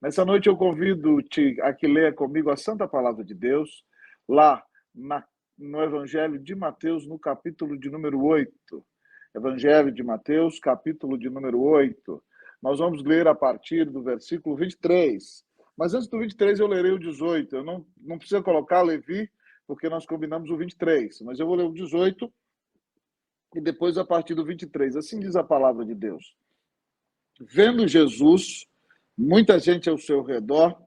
Nessa noite eu convido-te a que leia comigo a Santa Palavra de Deus, lá na- no Evangelho de Mateus, no capítulo de número 8. Evangelho de Mateus, capítulo de número 8. Nós vamos ler a partir do versículo 23. Mas antes do 23 eu lerei o 18. Eu não precisa colocar Levi, porque nós combinamos o 23. Mas eu vou ler o 18 e depois a partir do 23. Assim diz a palavra de Deus. Vendo Jesus, muita gente ao seu redor,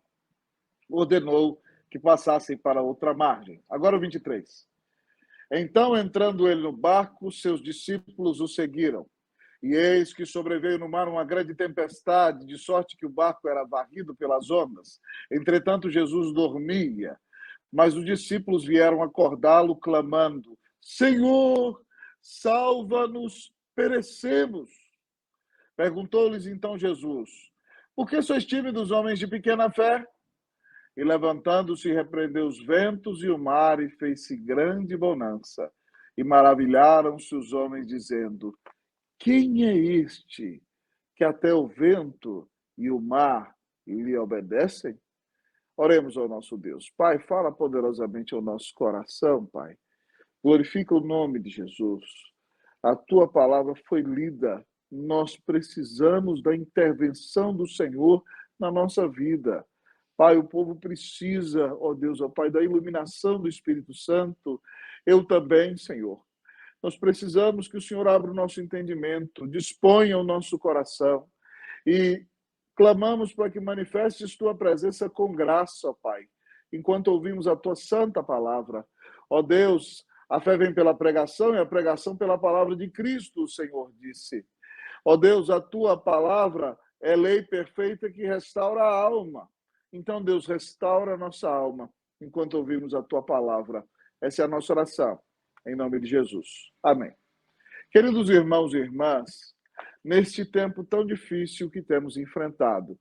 ordenou que passassem para outra margem. Agora o 23. Então, entrando ele no barco, seus discípulos o seguiram. E eis que sobreveio no mar uma grande tempestade, de sorte que o barco era varrido pelas ondas. Entretanto, Jesus dormia. Mas os discípulos vieram acordá-lo, clamando: Senhor, salva-nos, perecemos. Perguntou-lhes então Jesus: Por que sois tímidos, homens de pequena fé? E levantando-se, repreendeu os ventos e o mar, e fez-se grande bonança. E maravilharam-se os homens, dizendo: Quem é este que até o vento e o mar lhe obedecem? Oremos ao nosso Deus. Pai, fala poderosamente ao nosso coração, Pai. Glorifica o nome de Jesus. A tua palavra foi lida. Nós precisamos da intervenção do Senhor na nossa vida. Pai, o povo precisa, ó Deus, ó Pai, da iluminação do Espírito Santo. Eu também, Senhor. Nós precisamos que o Senhor abra o nosso entendimento, disponha o nosso coração e clamamos para que manifestes tua presença com graça, ó Pai, enquanto ouvimos a tua santa palavra. Ó Deus, a fé vem pela pregação e a pregação pela palavra de Cristo, o Senhor disse. Ó Deus, a tua palavra é lei perfeita que restaura a alma. Então, Deus, restaura a nossa alma enquanto ouvimos a tua palavra. Essa é a nossa oração, em nome de Jesus. Amém. Queridos irmãos e irmãs, neste tempo tão difícil que temos enfrentado,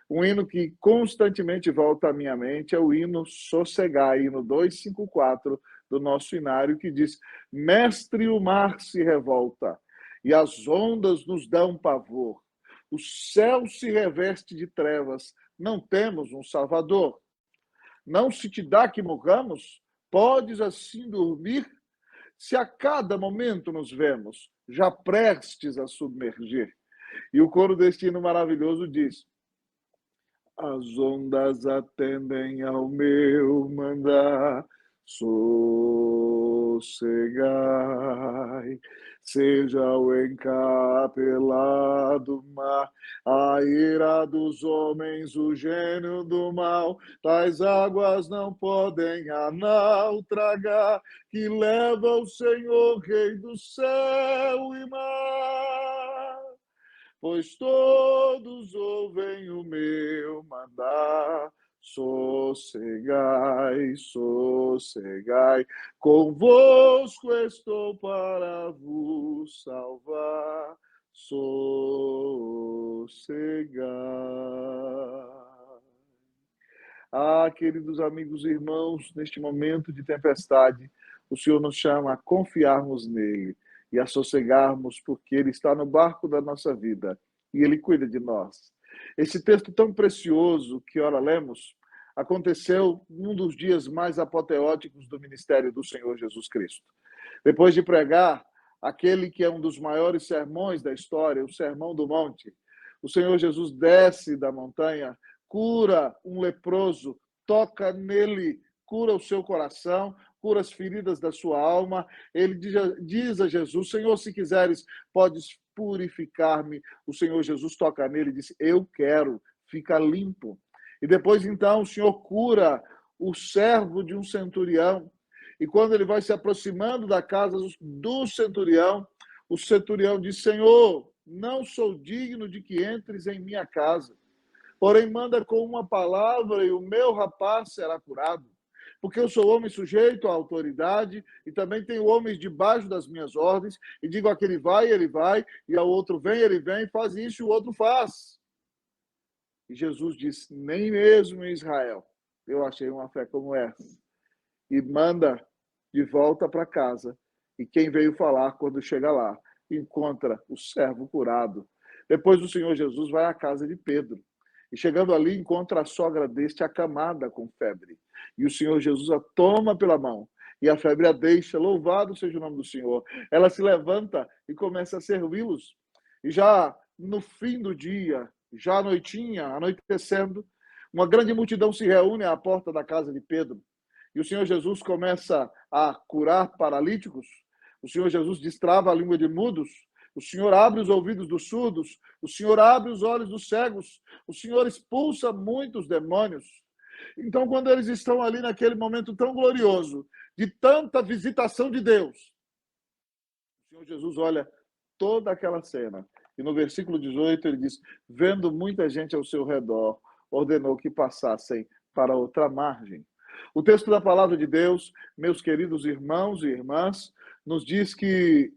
um hino que constantemente volta à minha mente é o hino Sossegai, hino 254 do nosso inário, que diz: Mestre, o mar se revolta e as ondas nos dão pavor. O céu se reveste de trevas, não temos um Salvador. Não se te dá que morramos? Podes assim dormir? Se a cada momento nos vemos, já prestes a submergir. E o coro deste hino maravilhoso diz: As ondas atendem ao meu mandar, sossegai. Seja o encapelado mar, a ira dos homens, o gênio do mal, tais águas não podem a naufragar, que leva o Senhor, Rei do céu e mar. Pois todos ouvem o meu mandar, sossegai, sossegai, convosco estou para vos salvar, sossegai. Ah, queridos amigos e irmãos, neste momento de tempestade, o Senhor nos chama a confiarmos nele e a sossegarmos, porque ele está no barco da nossa vida e ele cuida de nós. Esse texto tão precioso que ora lemos aconteceu num dos dias mais apoteóticos do ministério do Senhor Jesus Cristo. Depois de pregar aquele que é um dos maiores sermões da história, o Sermão do Monte, o Senhor Jesus desce da montanha, cura um leproso, toca nele, cura o seu coração, cura as feridas da sua alma. Ele diz a Jesus: Senhor, se quiseres, podes purificar-me. O Senhor Jesus toca nele e diz: eu quero, fica limpo. E depois, então, o Senhor cura o servo de um centurião. E quando ele vai se aproximando da casa do centurião, o centurião diz: Senhor, não sou digno de que entres em minha casa. Porém, manda com uma palavra e o meu rapaz será curado. Porque eu sou homem sujeito à autoridade e também tenho homens debaixo das minhas ordens, e digo àquele vai, ele vai, e ao outro vem, ele vem, faz isso e o outro faz. E Jesus disse: nem mesmo em Israel eu achei uma fé como essa. E manda de volta para casa. E quem veio falar, quando chega lá, encontra o servo curado. Depois o Senhor Jesus vai à casa de Pedro. E chegando ali, encontra a sogra deste acamada com febre. E o Senhor Jesus a toma pela mão. E a febre a deixa. Louvado seja o nome do Senhor. Ela se levanta e começa a servi-los. E já no fim do dia, já à noitinha, anoitecendo, uma grande multidão se reúne à porta da casa de Pedro. E o Senhor Jesus começa a curar paralíticos. O Senhor Jesus destrava a língua de mudos. O Senhor abre os ouvidos dos surdos. O Senhor abre os olhos dos cegos. O Senhor expulsa muitos demônios. Então, quando eles estão ali naquele momento tão glorioso, de tanta visitação de Deus, o Senhor Jesus olha toda aquela cena. E no versículo 18 ele diz, vendo muita gente ao seu redor, ordenou que passassem para outra margem. O texto da palavra de Deus, meus queridos irmãos e irmãs, nos diz que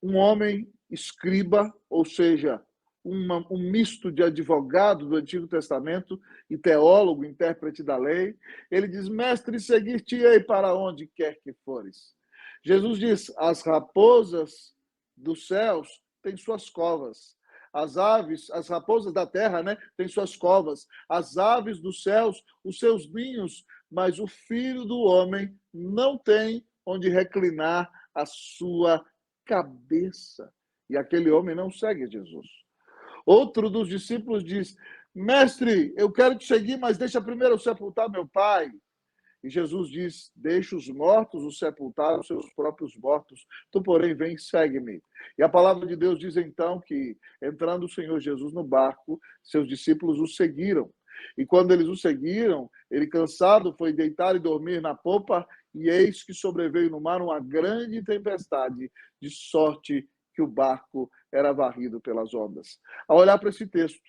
um homem escriba, ou seja, um misto de advogado do Antigo Testamento e teólogo, intérprete da lei, ele diz, mestre, seguir-te-ei para onde quer que fores. Jesus diz, as raposas dos céus têm suas covas, as aves, as raposas da terra, né, têm suas covas, as aves dos céus, os seus ninhos, mas o Filho do Homem não tem onde reclinar a sua cabeça. E aquele homem não segue Jesus. Outro dos discípulos diz, mestre, eu quero te seguir, mas deixa primeiro eu sepultar meu pai. E Jesus diz, deixa os mortos os sepultar os seus próprios mortos. Tu, porém, vem e segue-me. E a palavra de Deus diz então que, entrando o Senhor Jesus no barco, seus discípulos o seguiram. E quando eles o seguiram, ele cansado foi deitar e dormir na popa, e eis que sobreveio no mar uma grande tempestade, de sorte que o barco era varrido pelas ondas. Ao olhar para esse texto,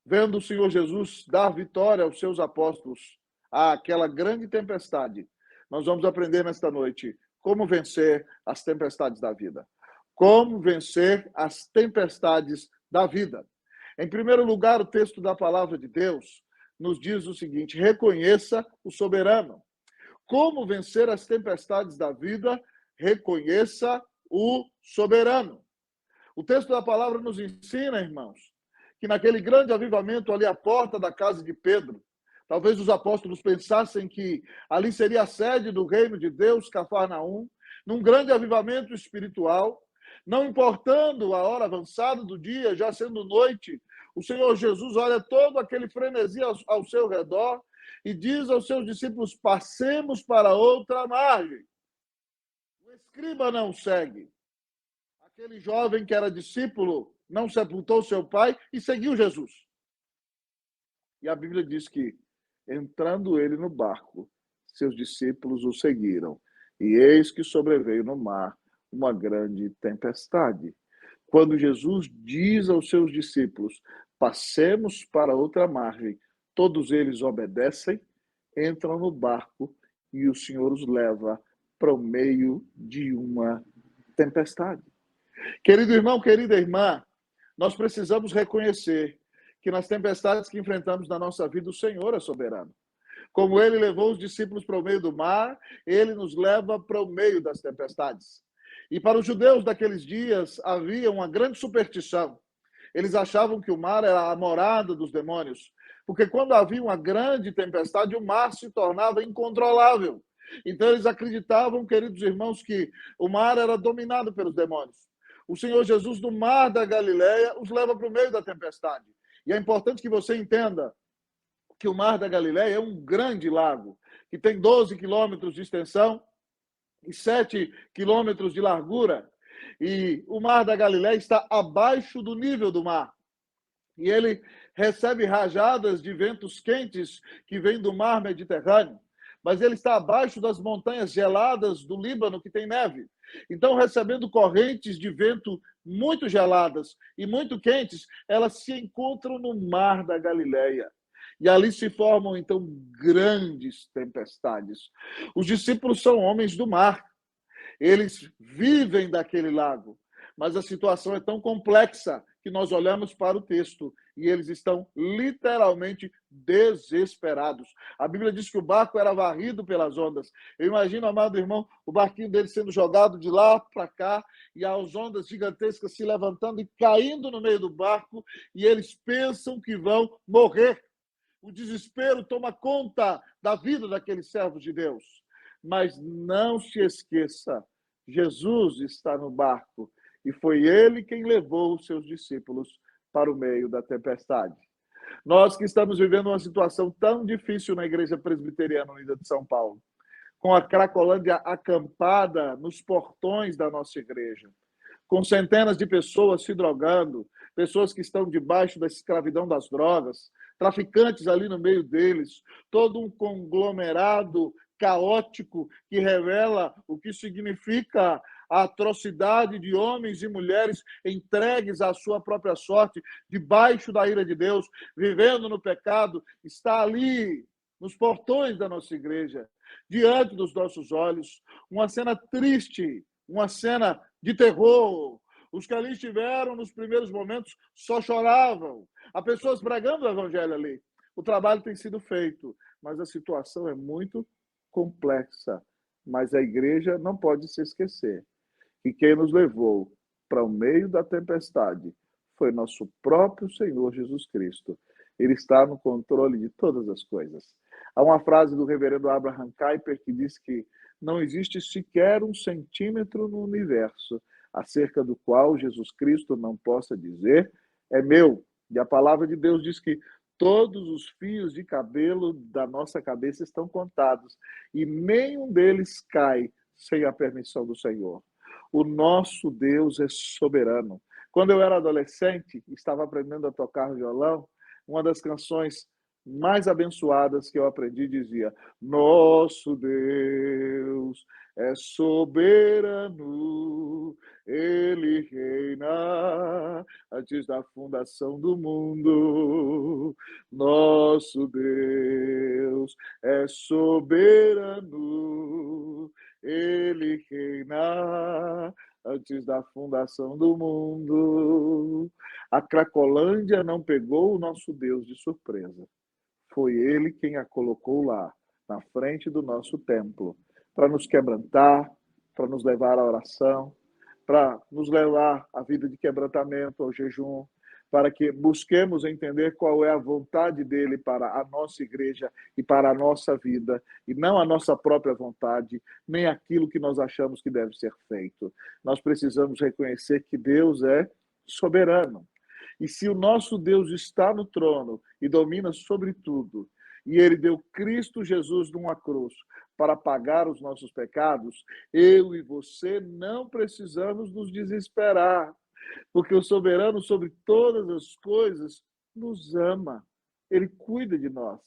vendo o Senhor Jesus dar vitória aos seus apóstolos, àquela grande tempestade, nós vamos aprender nesta noite como vencer as tempestades da vida. Como vencer as tempestades da vida. Em primeiro lugar, o texto da palavra de Deus nos diz o seguinte, reconheça o soberano. Como vencer as tempestades da vida? Reconheça o soberano. O texto da palavra nos ensina, irmãos, que naquele grande avivamento ali à porta da casa de Pedro, talvez os apóstolos pensassem que ali seria a sede do reino de Deus, Cafarnaum, num grande avivamento espiritual, não importando a hora avançada do dia, já sendo noite, o Senhor Jesus olha todo aquele frenesi ao seu redor e diz aos seus discípulos, passemos para outra margem. O escriba não segue. Aquele jovem que era discípulo não sepultou seu pai e seguiu Jesus. E a Bíblia diz que, entrando ele no barco, seus discípulos o seguiram. E eis que sobreveio no mar uma grande tempestade. Quando Jesus diz aos seus discípulos, passemos para outra margem, todos eles obedecem, entram no barco e o Senhor os leva para o meio de uma tempestade. Querido irmão, querida irmã, nós precisamos reconhecer que nas tempestades que enfrentamos na nossa vida, o Senhor é soberano. Como ele levou os discípulos para o meio do mar, ele nos leva para o meio das tempestades. E para os judeus daqueles dias, havia uma grande superstição. Eles achavam que o mar era a morada dos demônios, porque quando havia uma grande tempestade, o mar se tornava incontrolável. Então eles acreditavam, queridos irmãos, que o mar era dominado pelos demônios. O Senhor Jesus, no mar da Galileia, os leva para o meio da tempestade. E é importante que você entenda que o mar da Galileia é um grande lago, que tem 12 quilômetros de extensão e 7 quilômetros de largura. E o mar da Galileia está abaixo do nível do mar. E ele recebe rajadas de ventos quentes que vêm do mar Mediterrâneo. Mas ele está abaixo das montanhas geladas do Líbano, que tem neve. Então, recebendo correntes de vento muito geladas e muito quentes, elas se encontram no mar da Galileia. E ali se formam, então, grandes tempestades. Os discípulos são homens do mar. Eles vivem daquele lago. Mas a situação é tão complexa que nós olhamos para o texto e eles estão literalmente desesperados. A Bíblia diz que o barco era varrido pelas ondas. Eu imagino, amado irmão, o barquinho dele sendo jogado de lá para cá e as ondas gigantescas se levantando e caindo no meio do barco e eles pensam que vão morrer. O desespero toma conta da vida daqueles servos de Deus. Mas não se esqueça, Jesus está no barco e foi ele quem levou os seus discípulos para o meio da tempestade. Nós que estamos vivendo uma situação tão difícil na Igreja Presbiteriana Unida de São Paulo, com a Cracolândia acampada nos portões da nossa igreja, com centenas de pessoas se drogando, pessoas que estão debaixo da escravidão das drogas, traficantes ali no meio deles, todo um conglomerado caótico que revela o que significa a atrocidade de homens e mulheres entregues à sua própria sorte, debaixo da ira de Deus, vivendo no pecado, está ali nos portões da nossa igreja, diante dos nossos olhos, uma cena triste, uma cena de terror. Os que ali estiveram nos primeiros momentos só choravam. Há pessoas pregando o evangelho ali. O trabalho tem sido feito, mas a situação é muito complexa. Mas a igreja não pode se esquecer que quem nos levou para o meio da tempestade foi nosso próprio Senhor Jesus Cristo. Ele está no controle de todas as coisas. Há uma frase do reverendo Abraham Kuyper que diz que não existe sequer um centímetro no universo acerca do qual Jesus Cristo não possa dizer, é meu. E a palavra de Deus diz que todos os fios de cabelo da nossa cabeça estão contados e nenhum deles cai sem a permissão do Senhor. O nosso Deus é soberano. Quando eu era adolescente, estava aprendendo a tocar violão, uma das canções mais abençoadas que eu aprendi dizia: nosso Deus é soberano, ele reina antes da fundação do mundo. Nosso Deus é soberano, ele reina antes da fundação do mundo. A Cracolândia não pegou o nosso Deus de surpresa. Foi ele quem a colocou lá, na frente do nosso templo, para nos quebrantar, para nos levar à oração, para nos levar à vida de quebrantamento, ao jejum, para que busquemos entender qual é a vontade dele para a nossa igreja e para a nossa vida, e não a nossa própria vontade, nem aquilo que nós achamos que deve ser feito. Nós precisamos reconhecer que Deus é soberano. E se o nosso Deus está no trono e domina sobre tudo, e ele deu Cristo Jesus numa cruz para pagar os nossos pecados, eu e você não precisamos nos desesperar, porque o soberano sobre todas as coisas nos ama. Ele cuida de nós.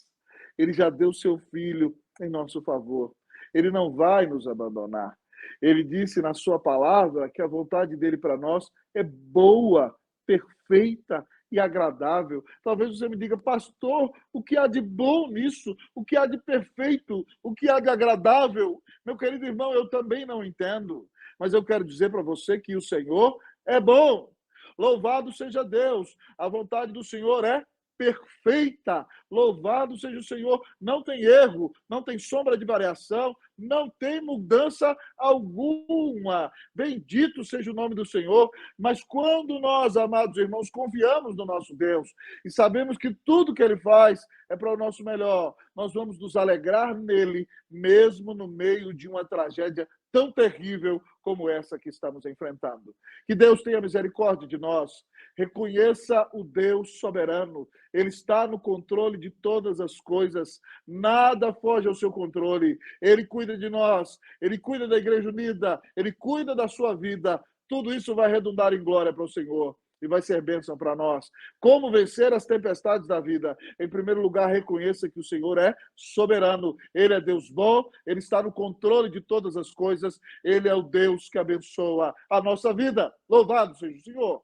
Ele já deu seu filho em nosso favor. Ele não vai nos abandonar. Ele disse na sua palavra que a vontade dele para nós é boa, perfeita e agradável. Talvez você me diga: pastor, o que há de bom nisso? O que há de perfeito? O que há de agradável? Meu querido irmão, eu também não entendo. Mas eu quero dizer para você que o Senhor é bom. Louvado seja Deus. A vontade do Senhor é perfeita. Louvado seja o Senhor. Não tem erro, não tem sombra de variação, não tem mudança alguma. Bendito seja o nome do Senhor. Mas quando nós, amados irmãos, confiamos no nosso Deus e sabemos que tudo que ele faz é para o nosso melhor, nós vamos nos alegrar nele, mesmo no meio de uma tragédia tão terrível como essa que estamos enfrentando. Que Deus tenha misericórdia de nós. Reconheça o Deus soberano. Ele está no controle de todas as coisas. Nada foge ao seu controle. Ele cuida de nós. Ele cuida da Igreja Unida. Ele cuida da sua vida. Tudo isso vai redundar em glória para o Senhor e vai ser bênção para nós. Como vencer as tempestades da vida? Em primeiro lugar, reconheça que o Senhor é soberano. Ele é Deus bom, ele está no controle de todas as coisas. Ele é o Deus que abençoa a nossa vida. Louvado seja o Senhor.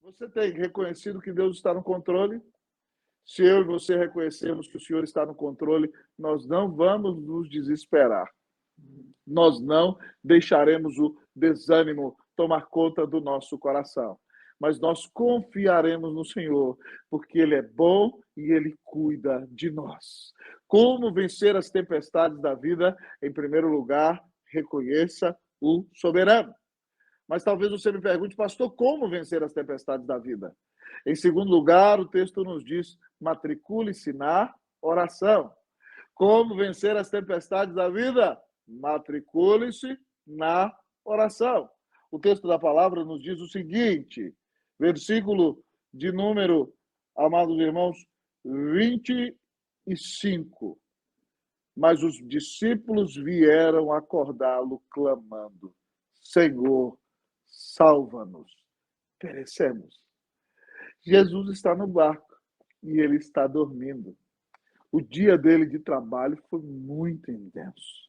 Você tem reconhecido que Deus está no controle? Se eu e você reconhecermos que o Senhor está no controle, nós não vamos nos desesperar. Nós não deixaremos o desânimo tomar conta do nosso coração. Mas nós confiaremos no Senhor, porque Ele é bom e Ele cuida de nós. Como vencer as tempestades da vida? Em primeiro lugar, reconheça o soberano. Mas talvez você me pergunte, pastor, como vencer as tempestades da vida? Em segundo lugar, o texto nos diz, matricule-se na oração. Como vencer as tempestades da vida? Matricule-se na oração. O texto da palavra nos diz o seguinte, versículo de número, amados irmãos, 25. Mas os discípulos vieram acordá-lo, clamando, Senhor, salva-nos, perecemos. Jesus está no barco e ele está dormindo. O dia dele de trabalho foi muito intenso.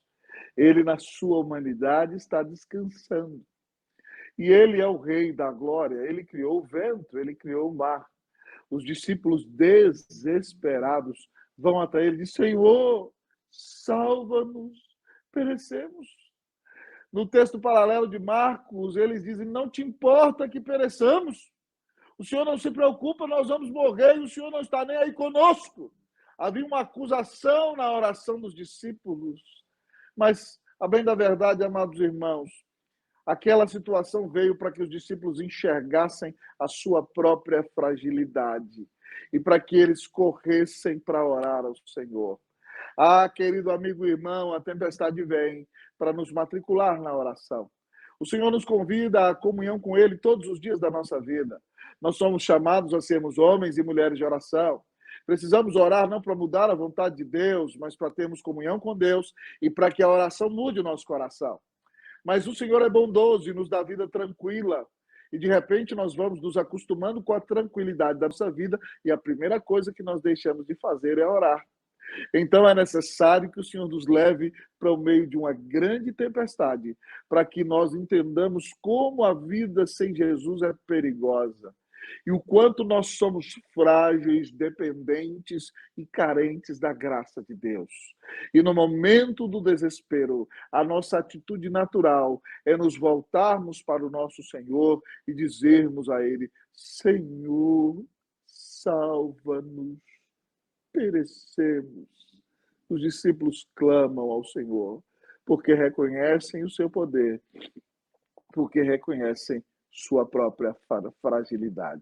Ele, na sua humanidade, está descansando. E ele é o rei da glória. Ele criou o vento, ele criou o mar. Os discípulos desesperados vão até ele e dizem, Senhor, salva-nos, perecemos. No texto paralelo de Marcos, eles dizem, não te importa que pereçamos. O Senhor não se preocupa, nós vamos morrer e o Senhor não está nem aí conosco. Havia uma acusação na oração dos discípulos. Mas, a bem da verdade, amados irmãos, aquela situação veio para que os discípulos enxergassem a sua própria fragilidade e para que eles corressem para orar ao Senhor. Ah, querido amigo e irmão, a tempestade vem para nos matricular na oração. O Senhor nos convida à comunhão com Ele todos os dias da nossa vida. Nós somos chamados a sermos homens e mulheres de oração. Precisamos orar não para mudar a vontade de Deus, mas para termos comunhão com Deus e para que a oração mude o nosso coração. Mas o Senhor é bondoso e nos dá vida tranquila. E de repente nós vamos nos acostumando com a tranquilidade da nossa vida e a primeira coisa que nós deixamos de fazer é orar. Então é necessário que o Senhor nos leve para o meio de uma grande tempestade, para que nós entendamos como a vida sem Jesus é perigosa e o quanto nós somos frágeis, dependentes e carentes da graça de Deus. E no momento do desespero, a nossa atitude natural é nos voltarmos para o nosso Senhor e dizermos a Ele, Senhor, salva-nos, perecemos. Os discípulos clamam ao Senhor, porque reconhecem o seu poder, porque reconhecem sua própria fragilidade.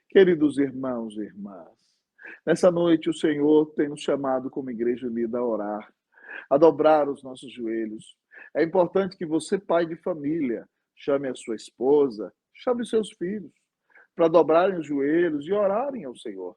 Queridos irmãos e irmãs, nessa noite o Senhor tem nos chamado como igreja unida a orar, a dobrar os nossos joelhos. É importante que você, pai de família, chame a sua esposa, chame os seus filhos, para dobrarem os joelhos e orarem ao Senhor.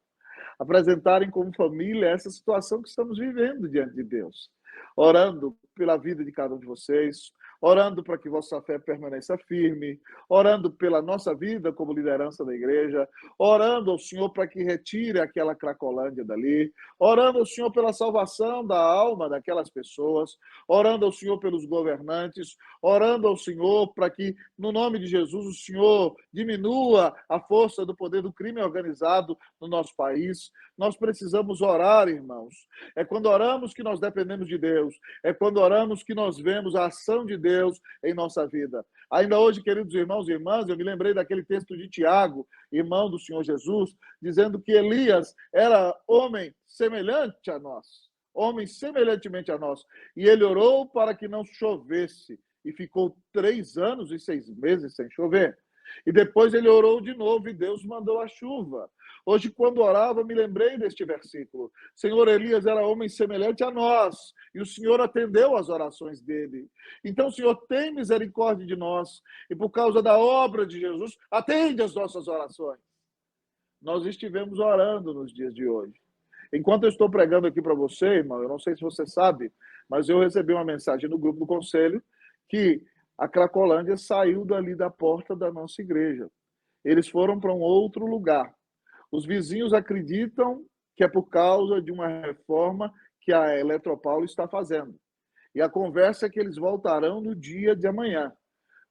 Apresentarem como família essa situação que estamos vivendo diante de Deus. Orando pela vida de cada um de vocês, orando para que vossa fé permaneça firme, orando pela nossa vida como liderança da igreja, orando ao Senhor para que retire aquela Cracolândia dali, orando ao Senhor pela salvação da alma daquelas pessoas, orando ao Senhor pelos governantes, orando ao Senhor para que, no nome de Jesus, o Senhor diminua a força do poder do crime organizado no nosso país. Nós precisamos orar, irmãos. É quando oramos que nós dependemos de Deus. É quando oramos que nós vemos a ação de Deus em nossa vida. Ainda hoje, queridos irmãos e irmãs, eu me lembrei daquele texto de Tiago, irmão do Senhor Jesus, dizendo que Elias era homem semelhante a nós, homem semelhantemente a nós. E ele orou para que não chovesse. E ficou 3 anos e 6 meses sem chover. E depois ele orou de novo e Deus mandou a chuva. Hoje, quando orava, me lembrei deste versículo. Senhor, Elias era homem semelhante a nós, e o Senhor atendeu às orações dele. Então, Senhor, tem misericórdia de nós, e por causa da obra de Jesus, atende às nossas orações. Nós estivemos orando nos dias de hoje. Enquanto eu estou pregando aqui para você, irmão, eu não sei se você sabe, mas eu recebi uma mensagem no grupo do conselho que a Cracolândia saiu dali da porta da nossa igreja. Eles foram para um outro lugar. Os vizinhos acreditam que é por causa de uma reforma que a Eletropaulo está fazendo. E a conversa é que eles voltarão no dia de amanhã.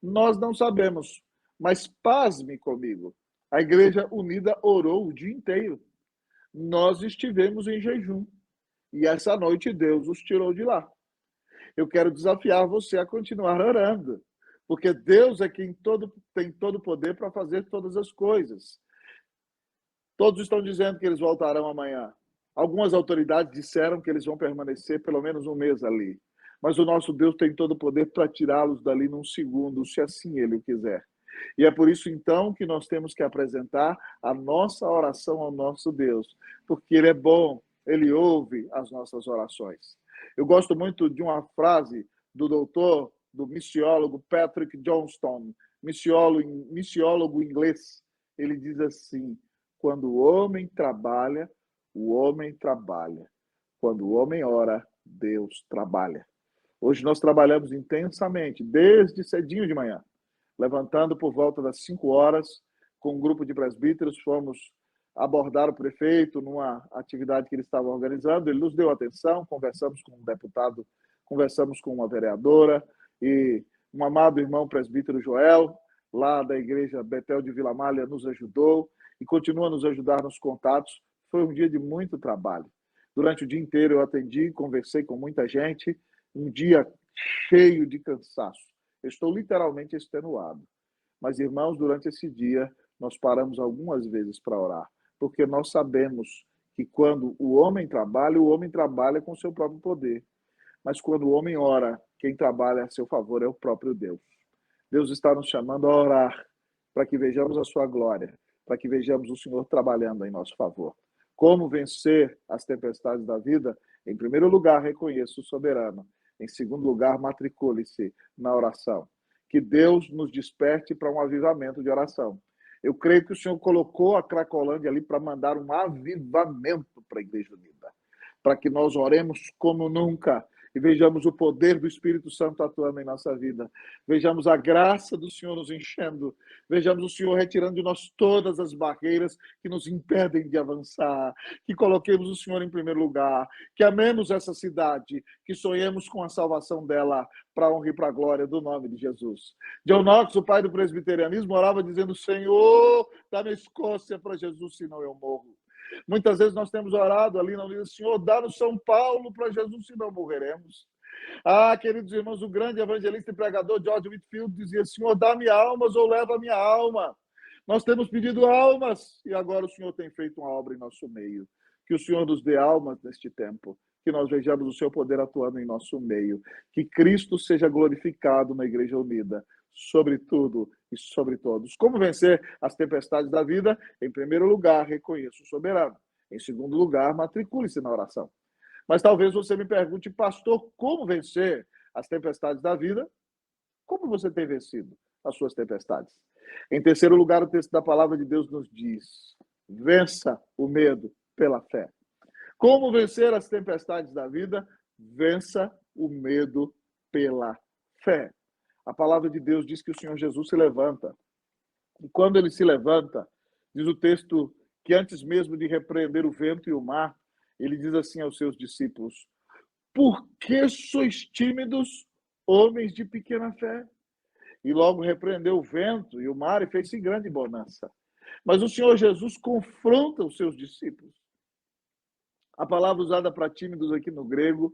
Nós não sabemos, mas pasme comigo. A Igreja Unida orou o dia inteiro. Nós estivemos em jejum. E essa noite Deus os tirou de lá. Eu quero desafiar você a continuar orando, Porque Deus é quem tem todo o poder para fazer todas as coisas. Todos estão dizendo que eles voltarão amanhã. Algumas autoridades disseram que eles vão permanecer pelo menos um mês ali. Mas o nosso Deus tem todo o poder para tirá-los dali num segundo, se assim Ele o quiser. E é por isso, então, que nós temos que apresentar a nossa oração ao nosso Deus. Porque Ele é bom, Ele ouve as nossas orações. Eu gosto muito de uma frase do missiólogo Patrick Johnston, missiólogo inglês. Ele diz assim: quando o homem trabalha, o homem trabalha. Quando o homem ora, Deus trabalha. Hoje nós trabalhamos intensamente, desde cedinho de manhã, levantando por volta das 5 horas, com um grupo de presbíteros, fomos abordar o prefeito numa atividade que ele estava organizando. Ele nos deu atenção, conversamos com um deputado, conversamos com uma vereadora e um amado irmão presbítero Joel, lá da igreja Betel de Vila Malha, nos ajudou e continua a nos ajudar nos contatos. Foi um dia de muito trabalho. Durante o dia inteiro eu atendi, conversei com muita gente, um dia cheio de cansaço. Eu estou literalmente extenuado. Mas, irmãos, durante esse dia, nós paramos algumas vezes para orar, porque nós sabemos que quando o homem trabalha com seu próprio poder. Mas quando o homem ora, quem trabalha a seu favor é o próprio Deus. Deus está nos chamando a orar para que vejamos a sua glória, para que vejamos o Senhor trabalhando em nosso favor. Como vencer as tempestades da vida? Em primeiro lugar, reconheça o soberano. Em segundo lugar, matricule-se na oração. Que Deus nos desperte para um avivamento de oração. Eu creio que o Senhor colocou a Cracolândia ali para mandar um avivamento para a Igreja Unida, para que nós oremos como nunca e vejamos o poder do Espírito Santo atuando em nossa vida. Vejamos a graça do Senhor nos enchendo. Vejamos o Senhor retirando de nós todas as barreiras que nos impedem de avançar. Que coloquemos o Senhor em primeiro lugar. Que amemos essa cidade. Que sonhemos com a salvação dela para a honra e para a glória do nome de Jesus. John Knox, o pai do presbiterianismo, orava dizendo: Senhor, dá-me Escócia para Jesus, senão eu morro. Muitas vezes nós temos orado ali na Unida, Senhor, dá-nos São Paulo para Jesus, senão morreremos. Queridos irmãos, o grande evangelista e pregador George Whitefield dizia: Senhor, dá-me almas ou leva a minha alma. Nós temos pedido almas e agora o Senhor tem feito uma obra em nosso meio. Que o Senhor nos dê almas neste tempo, que nós vejamos o seu poder atuando em nosso meio, que Cristo seja glorificado na Igreja Unida, sobre tudo e sobre todos. Como vencer as tempestades da vida? Em primeiro lugar, reconheça o soberano. Em segundo lugar, matricule-se na oração. Mas talvez você me pergunte: pastor, como vencer as tempestades da vida? Como você tem vencido as suas tempestades? Em terceiro lugar, o texto da palavra de Deus nos diz: vença o medo pela fé. Como vencer as tempestades da vida? Vença o medo pela fé. A palavra de Deus diz que o Senhor Jesus se levanta. E quando ele se levanta, diz o texto que antes mesmo de repreender o vento e o mar, ele diz assim aos seus discípulos: por que sois tímidos, homens de pequena fé? E logo repreendeu o vento e o mar e fez-se grande bonança. Mas o Senhor Jesus confronta os seus discípulos. A palavra usada para tímidos aqui no grego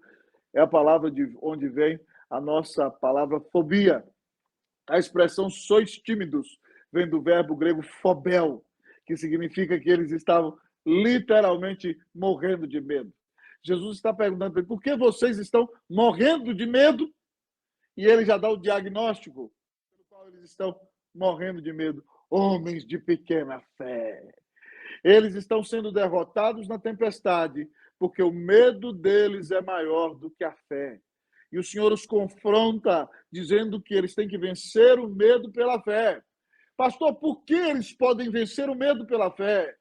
é a palavra de onde vem a nossa palavra fobia. A expressão sois tímidos vem do verbo grego phobel, que significa que eles estavam literalmente morrendo de medo. Jesus está perguntando: por que vocês estão morrendo de medo? E ele já dá o diagnóstico pelo qual eles estão morrendo de medo. Homens de pequena fé. Eles estão sendo derrotados na tempestade, porque o medo deles é maior do que a fé. E o Senhor os confronta, dizendo que eles têm que vencer o medo pela fé. Pastor, por que eles podem vencer o medo pela fé?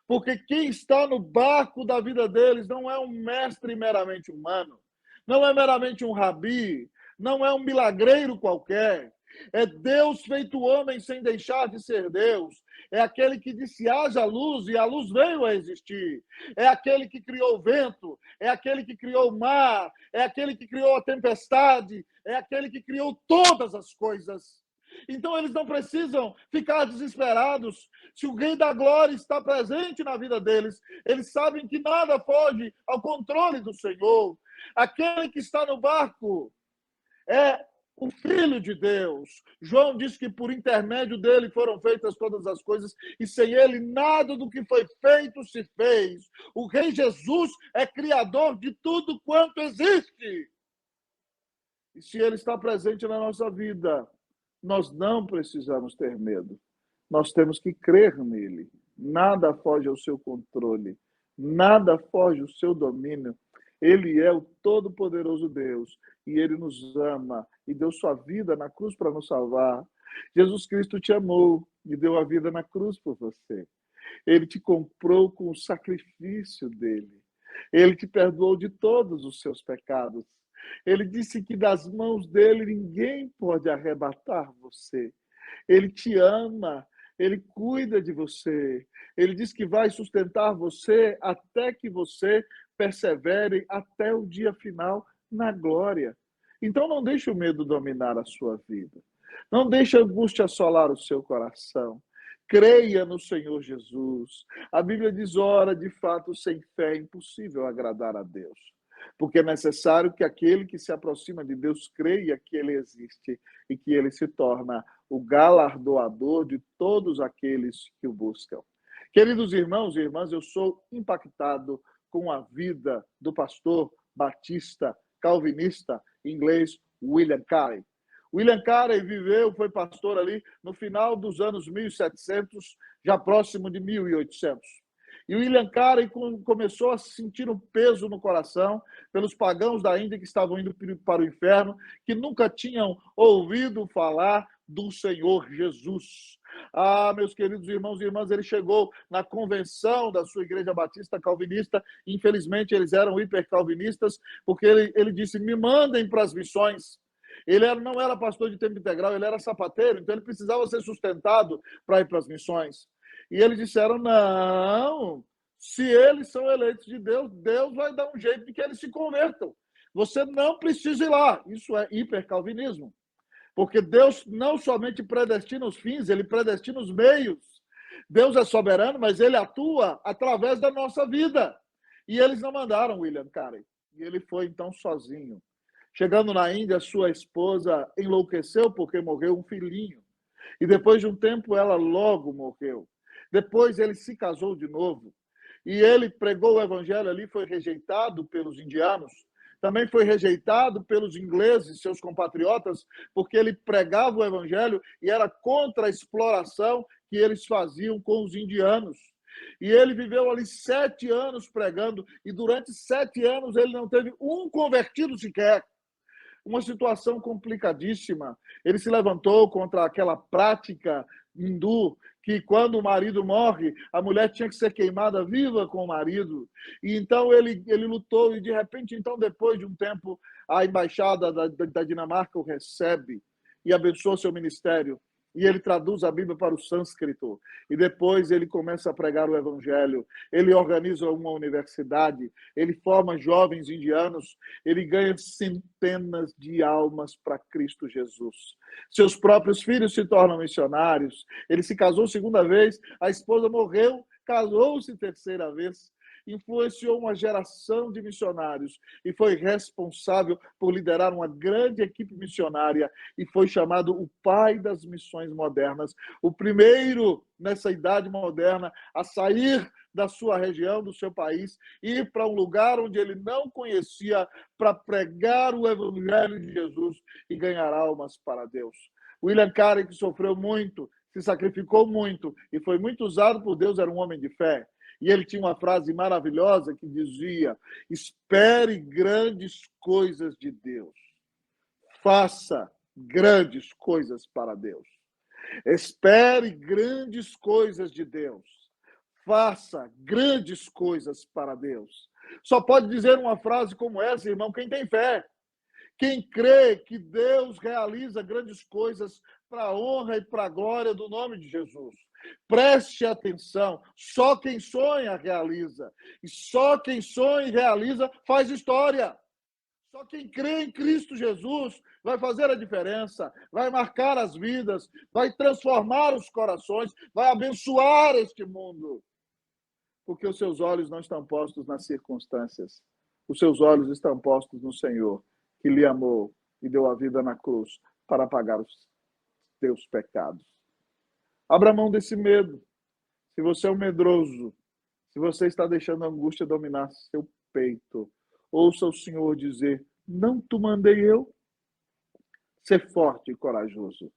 Porque quem está no barco da vida deles não é um mestre meramente humano, não é meramente um rabi, não é um milagreiro qualquer. É Deus feito homem sem deixar de ser Deus. É aquele que disse: haja luz, e a luz veio a existir. É aquele que criou o vento, é aquele que criou o mar, é aquele que criou a tempestade, é aquele que criou todas as coisas. Então eles não precisam ficar desesperados. Se o Rei da Glória está presente na vida deles, eles sabem que nada foge ao controle do Senhor. Aquele que está no barco é o Filho de Deus. João diz que por intermédio dele foram feitas todas as coisas e sem ele nada do que foi feito se fez. O Rei Jesus é criador de tudo quanto existe. E se ele está presente na nossa vida, nós não precisamos ter medo. Nós temos que crer nele. Nada foge ao seu controle. Nada foge ao seu domínio. Ele é o Todo-Poderoso Deus e ele nos ama e deu sua vida na cruz para nos salvar. Jesus Cristo te amou e deu a vida na cruz por você. Ele te comprou com o sacrifício dele. Ele te perdoou de todos os seus pecados. Ele disse que das mãos dele ninguém pode arrebatar você. Ele te ama, ele cuida de você. Ele diz que vai sustentar você até que você persevere até o dia final na glória. Então não deixe o medo dominar a sua vida. Não deixe a angústia assolar o seu coração. Creia no Senhor Jesus. A Bíblia diz, ora, de fato, sem fé é impossível agradar a Deus. Porque é necessário que aquele que se aproxima de Deus creia que ele existe e que ele se torna o galardoador de todos aqueles que o buscam. Queridos irmãos e irmãs, eu sou impactado com a vida do pastor batista calvinista inglês William Carey. William Carey foi pastor ali no final dos anos 1700, já próximo de 1800. E William Carey começou a sentir um peso no coração pelos pagãos da Índia que estavam indo para o inferno, que nunca tinham ouvido falar do Senhor Jesus. Ah, meus queridos irmãos e irmãs, ele chegou na convenção da sua igreja batista calvinista. Infelizmente, eles eram hipercalvinistas, porque ele disse, me mandem para as missões. Ele não era pastor de tempo integral, ele era sapateiro, então ele precisava ser sustentado para ir para as missões. E eles disseram, não, se eles são eleitos de Deus, Deus vai dar um jeito de que eles se convertam. Você não precisa ir lá. Isso é hipercalvinismo. Porque Deus não somente predestina os fins, ele predestina os meios. Deus é soberano, mas ele atua através da nossa vida. E eles não mandaram William Carey. E ele foi, então, sozinho. Chegando na Índia, sua esposa enlouqueceu porque morreu um filhinho. E depois de um tempo, ela logo morreu. Depois ele se casou de novo. E ele pregou o evangelho ali, foi rejeitado pelos indianos. Também foi rejeitado pelos ingleses, seus compatriotas, porque ele pregava o evangelho e era contra a exploração que eles faziam com os indianos. E ele viveu ali 7 anos pregando, e durante 7 anos ele não teve um convertido sequer. Uma situação complicadíssima. Ele se levantou contra aquela prática hindu que quando o marido morre, a mulher tinha que ser queimada viva com o marido. E então ele lutou e de repente, então depois de um tempo, a embaixada da Dinamarca o recebe e abençoa seu ministério. E ele traduz a Bíblia para o sânscrito. E depois ele começa a pregar o evangelho. Ele organiza uma universidade. Ele forma jovens indianos. Ele ganha centenas de almas para Cristo Jesus. Seus próprios filhos se tornam missionários. Ele se casou segunda vez. A esposa morreu. Casou-se terceira vez. Influenciou uma geração de missionários e foi responsável por liderar uma grande equipe missionária e foi chamado o pai das missões modernas, o primeiro nessa idade moderna a sair da sua região, do seu país, e ir para um lugar onde ele não conhecia para pregar o evangelho de Jesus e ganhar almas para Deus. William Carey, que sofreu muito, se sacrificou muito e foi muito usado por Deus, era um homem de fé. E ele tinha uma frase maravilhosa que dizia, espere grandes coisas de Deus. Faça grandes coisas para Deus. Espere grandes coisas de Deus. Faça grandes coisas para Deus. Só pode dizer uma frase como essa, irmão, quem tem fé. Quem crê que Deus realiza grandes coisas para a honra e para a glória do nome de Jesus. Preste atenção, só quem sonha realiza. E só quem sonha e realiza faz história. Só quem crê em Cristo Jesus vai fazer a diferença, vai marcar as vidas, vai transformar os corações, vai abençoar este mundo. Porque os seus olhos não estão postos nas circunstâncias. Os seus olhos estão postos no Senhor, que lhe amou e deu a vida na cruz para pagar os teus pecados. Abra mão desse medo. Se você é um medroso, se você está deixando a angústia dominar seu peito, ouça o Senhor dizer: não te mandei eu? Ser forte e corajoso.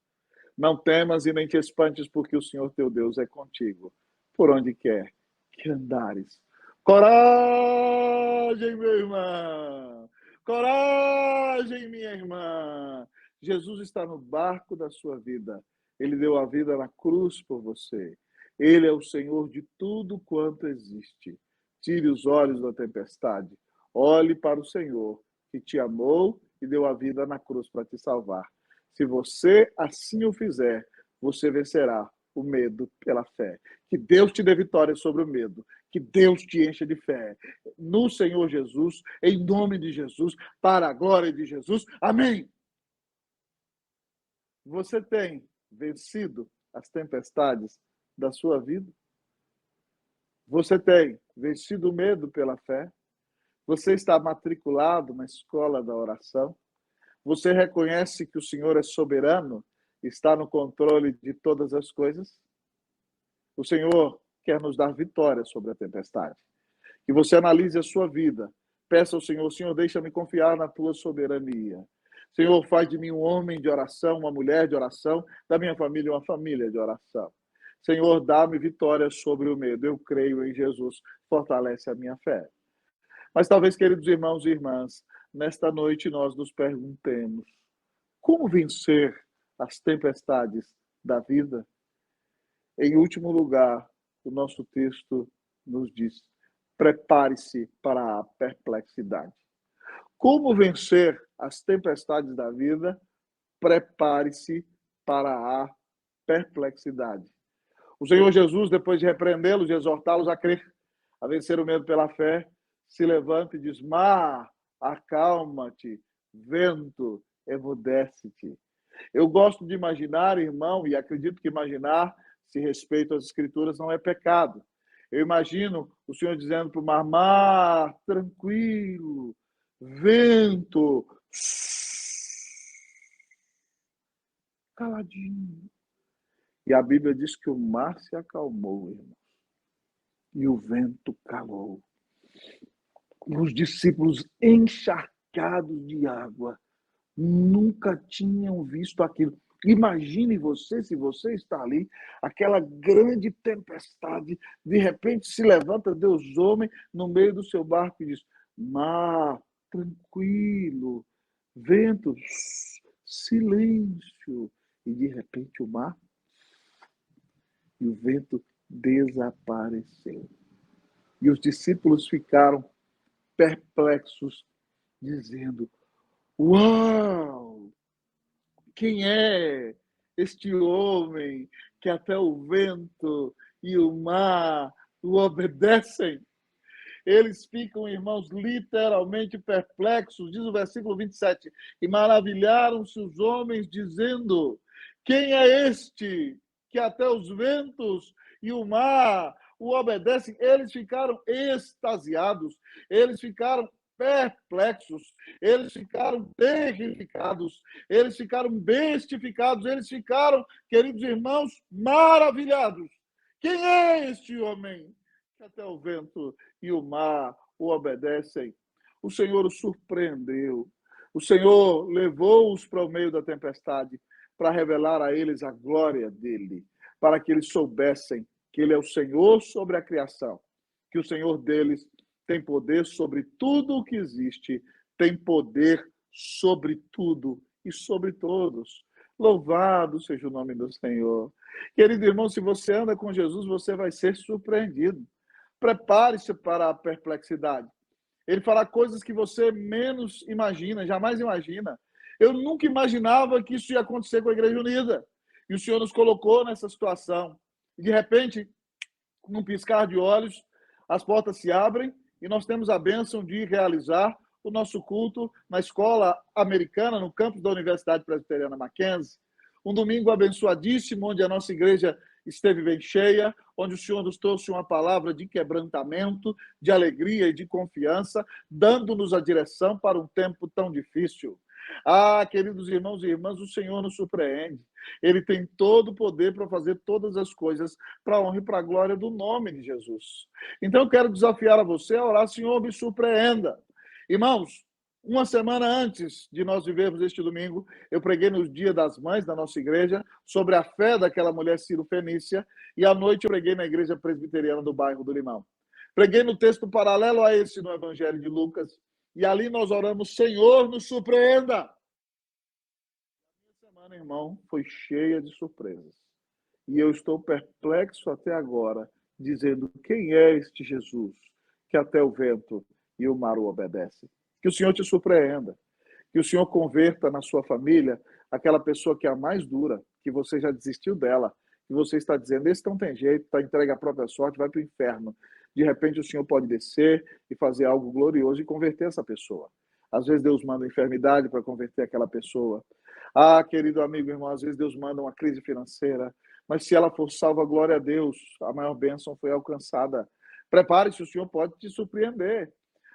Não temas e nem te espantes, porque o Senhor teu Deus é contigo, por onde quer que andares. Coragem, meu irmão! Coragem, minha irmã! Jesus está no barco da sua vida. Ele deu a vida na cruz por você. Ele é o Senhor de tudo quanto existe. Tire os olhos da tempestade. Olhe para o Senhor, que te amou e deu a vida na cruz para te salvar. Se você assim o fizer, você vencerá o medo pela fé. Que Deus te dê vitória sobre o medo. Que Deus te encha de fé. No Senhor Jesus, em nome de Jesus, para a glória de Jesus. Amém. Você tem vencido as tempestades da sua vida? Você tem vencido o medo pela fé? Você está matriculado na escola da oração? Você reconhece que o Senhor é soberano, está no controle de todas as coisas? O Senhor quer nos dar vitória sobre a tempestade. Que você analise a sua vida. Peça ao Senhor: Senhor, deixa-me confiar na tua soberania. Senhor, faz de mim um homem de oração, uma mulher de oração, da minha família uma família de oração. Senhor, dá-me vitória sobre o medo. Eu creio em Jesus. Fortalece a minha fé. Mas talvez, queridos irmãos e irmãs, nesta noite nós nos perguntemos: como vencer as tempestades da vida? Em último lugar, o nosso texto nos diz: prepare-se para a perplexidade. Como vencer as tempestades da vida? Prepare-se para a perplexidade. O Senhor Jesus, depois de repreendê-los e exortá-los a crer, a vencer o medo pela fé, se levanta e diz: mar, acalma-te, vento, emudece-te. Eu gosto de imaginar, irmão, e acredito que imaginar, se respeito às Escrituras, não é pecado. Eu imagino o Senhor dizendo para o mar: mar, tranquilo, vento, caladinho. E a Bíblia diz que o mar se acalmou, irmão, e o vento calou. E os discípulos, encharcados de água, nunca tinham visto aquilo. Imagine você, se você está ali, aquela grande tempestade, de repente se levanta Deus homem no meio do seu barco e diz: mar, tranquilo, vento, silêncio. E de repente o mar e o vento desapareceu. E os discípulos ficaram perplexos, dizendo: uau! Quem é este homem que até o vento e o mar o obedecem? Eles ficam, irmãos, literalmente perplexos. Diz o versículo 27. E maravilharam-se os homens, dizendo: quem é este que até os ventos e o mar o obedecem? Eles ficaram extasiados, eles ficaram perplexos, eles ficaram terrificados, eles ficaram bestificados, eles ficaram, queridos irmãos, maravilhados. Quem é este homem que até o vento e o mar o obedecem? O Senhor os surpreendeu. O Senhor levou-os para o meio da tempestade para revelar a eles a glória dele, para que eles soubessem que ele é o Senhor sobre a criação, que o Senhor deles tem poder sobre tudo o que existe, tem poder sobre tudo e sobre todos. Louvado seja o nome do Senhor. Querido irmão, se você anda com Jesus, você vai ser surpreendido. Prepare-se para a perplexidade. Ele fará coisas que você menos imagina, jamais imagina. Eu nunca imaginava que isso ia acontecer com a Igreja Unida. E o Senhor nos colocou nessa situação. E de repente, num piscar de olhos, as portas se abrem e nós temos a bênção de realizar o nosso culto na escola americana, no campus da Universidade Presbiteriana Mackenzie. Um domingo abençoadíssimo, onde a nossa igreja esteve bem cheia, onde o Senhor nos trouxe uma palavra de quebrantamento, de alegria e de confiança, dando-nos a direção para um tempo tão difícil. Ah, queridos irmãos e irmãs, o Senhor nos surpreende. Ele tem todo o poder para fazer todas as coisas para a honra e para a glória do nome de Jesus. Então eu quero desafiar a você a orar: Senhor, me surpreenda. Irmãos, uma semana antes de nós vivermos este domingo, eu preguei no Dia das Mães da nossa igreja sobre a fé daquela mulher Ciro-Fenícia, e à noite eu preguei na igreja presbiteriana do bairro do Limão. Preguei no texto paralelo a esse no Evangelho de Lucas, e ali nós oramos: Senhor, nos surpreenda. A minha semana, irmão, foi cheia de surpresas. E eu estou perplexo até agora, dizendo: quem é este Jesus que até o vento e o mar o obedecem? Que o Senhor te surpreenda. Que o Senhor converta na sua família aquela pessoa que é a mais dura, que você já desistiu dela, que você está dizendo: esse não tem jeito, está entregue à própria sorte, vai para o inferno. De repente o Senhor pode descer e fazer algo glorioso e converter essa pessoa. Às vezes Deus manda enfermidade para converter aquela pessoa. Ah, querido amigo, irmão, às vezes Deus manda uma crise financeira, mas se ela for salva, glória a Deus, a maior bênção foi alcançada. Prepare-se, o Senhor pode te surpreender.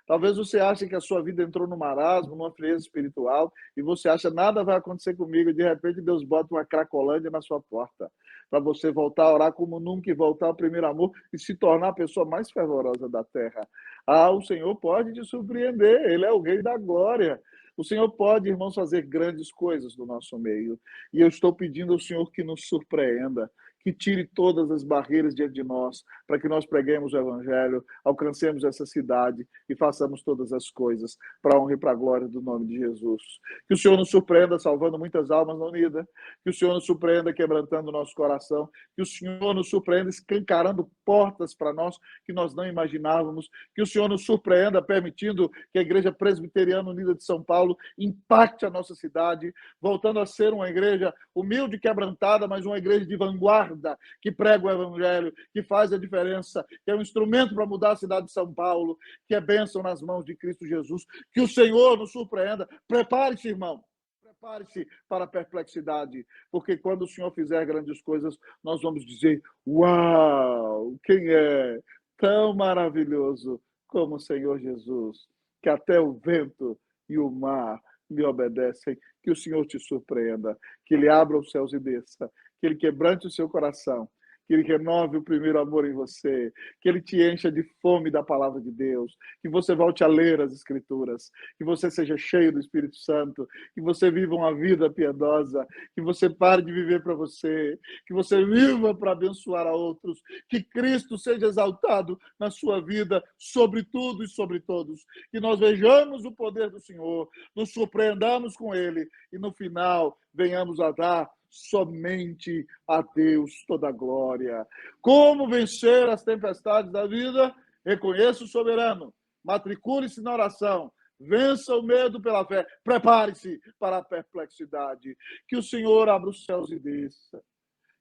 Talvez você ache que a sua vida entrou no marasmo, numa frieza espiritual, e você acha: nada vai acontecer comigo, e de repente Deus bota uma cracolândia na sua porta, para você voltar a orar como nunca e voltar ao primeiro amor e se tornar a pessoa mais fervorosa da terra. Ah, o Senhor pode te surpreender, Ele é o Rei da Glória. O Senhor pode, irmãos, fazer grandes coisas no nosso meio. E eu estou pedindo ao Senhor que nos surpreenda, que tire todas as barreiras diante de nós, para que nós preguemos o Evangelho, alcancemos essa cidade e façamos todas as coisas para a honra e para a glória do nome de Jesus. Que o Senhor nos surpreenda salvando muitas almas na unida, que o Senhor nos surpreenda quebrantando o nosso coração, que o Senhor nos surpreenda escancarando portas para nós que nós não imaginávamos, que o Senhor nos surpreenda permitindo que a Igreja Presbiteriana Unida de São Paulo impacte a nossa cidade, voltando a ser uma igreja humilde e quebrantada, mas uma igreja de vanguarda, que prega o Evangelho, que faz a diferença, que é um instrumento para mudar a cidade de São Paulo, que é bênção nas mãos de Cristo Jesus. Que o Senhor nos surpreenda. Prepare-se, irmão. Prepare-se para a perplexidade, porque quando o Senhor fizer grandes coisas, nós vamos dizer: uau, quem é tão maravilhoso como o Senhor Jesus, que até o vento e o mar lhe obedecem. Que o Senhor te surpreenda, que Ele abra os céus e desça, que Ele quebrante o seu coração, que Ele renove o primeiro amor em você, que Ele te encha de fome da palavra de Deus, que você volte a ler as Escrituras, que você seja cheio do Espírito Santo, que você viva uma vida piedosa, que você pare de viver para você, que você viva para abençoar a outros, que Cristo seja exaltado na sua vida, sobre tudo e sobre todos, que nós vejamos o poder do Senhor, nos surpreendamos com Ele e no final venhamos a dar somente a Deus toda a glória. Como vencer as tempestades da vida? Reconheça o soberano, matricule-se na oração, vença o medo pela fé, prepare-se para a perplexidade. Que o Senhor abra os céus e desça,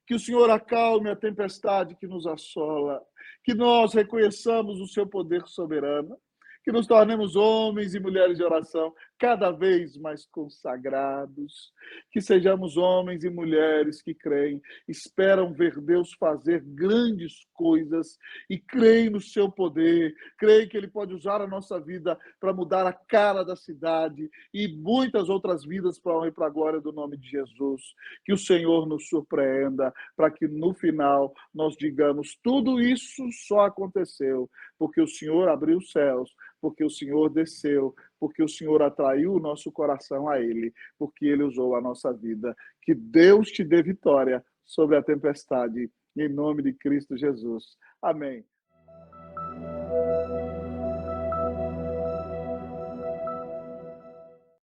que o Senhor acalme a tempestade que nos assola, que nós reconheçamos o seu poder soberano, que nos tornemos homens e mulheres de oração cada vez mais consagrados, que sejamos homens e mulheres que creem, esperam ver Deus fazer grandes coisas e creem no seu poder, creem que Ele pode usar a nossa vida para mudar a cara da cidade e muitas outras vidas para a honra e para a glória do nome de Jesus. Que o Senhor nos surpreenda para que no final nós digamos: tudo isso só aconteceu porque o Senhor abriu os céus, porque o Senhor desceu, porque o Senhor atraiu o nosso coração a Ele, porque Ele usou a nossa vida. Que Deus te dê vitória sobre a tempestade, em nome de Cristo Jesus. Amém.